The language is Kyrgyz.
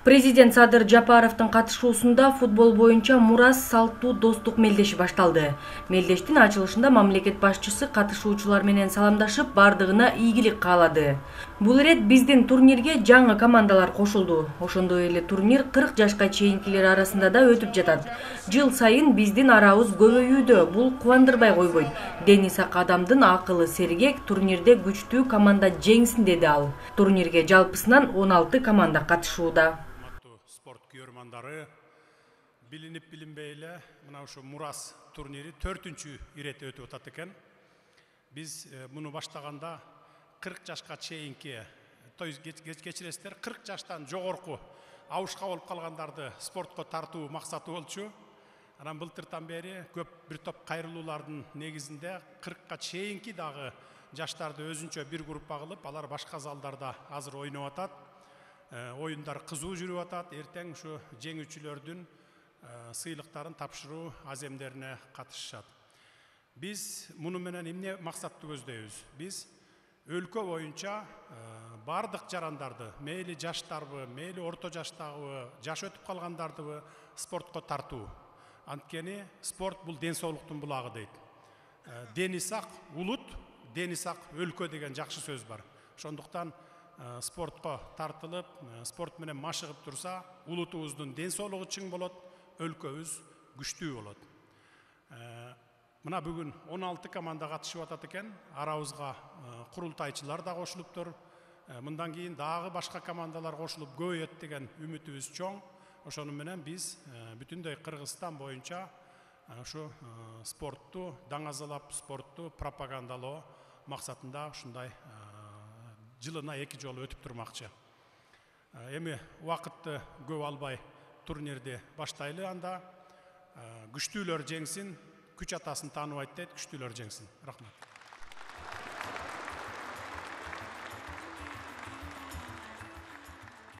Президент Садыр Жапаровдун катышуусунда футбол боюнча Мурас салттуу достук мелдеши башталды. Мелдештин ачылышында мамлекет башчысы катышуучулар менен саламдашып, бардыгына ийгилик каалады. Бул ирет биздин турнирге жаңы командалар кошулду. Ошондой эле турнир 40 жашка чейинкилер арасында да өтүп жатат. Жыл сайын биздин арабыз көбөйүүдө, бул кубандырбай койбойт. Денис Ак адамдын акылы сергек, турнирде күчтүү команда жеңсин деди ал. Турнирге жалпысынан 16 команда катышууда. Sport görmandары билинип билинбей эле мына ушу Мурас турнири 4-чү ирети өтүп атат экен. Биз муну баштаганда 40 жашка чейинки, кечиресиздер 40 жаштан жогорку абышка болуп калгандарды спортко тартуу максаты болчу. Анан былтыртан бери көп бир топ кайрылуулардын негизинде 40ка чейинки дагы жаштарды өзүнчө бир группа кылып, алар башка залдарда азыр ойноп атат. Oyunдар кызуу жүрүп атат. Эртең ушу жеңүүчүлөрдүн сыйлыктарын тапшыруу аземдерине катышышат. Биз муну менен эмне максатты көздөйбүз? Биз өлкө боюнча бардык жарандарды, мейли жаштарбы, мейли орто жаштагыбы, жаш өтүп калгандардыбы спортко тартуу. Анткени спорт бул ден соолуктун булагы дейт. Денис Ак улут, Денис Ак өлкө деген жакшы сөз бар. Ошондуктан спортко тартылып, спорт менен машыгып турса, улутубуздун ден соолугу чың болот, өлкөбүз күчтүү болот. Мына бүгүн 16 команда катышып атат экен. Арабызга курултайчылар да кошулуптур. Мындан кийин дагы башка командалар кошулуп көбөйөт деген үмүтүбүз чоң. Ошону менен биз бүтүндөй Кыргызстан боюнча ушу спортту даңазалап, спортту пропагандалоо максатында ушундай жылына 2 жолу өтүп турмакчы. Эми убакытты көп албай турнирди баштайлы анда. Күчтүүлөр жеңсин, күч атасын тааныбайт дейт, күчтүүлөр жеңсин. Рахмат.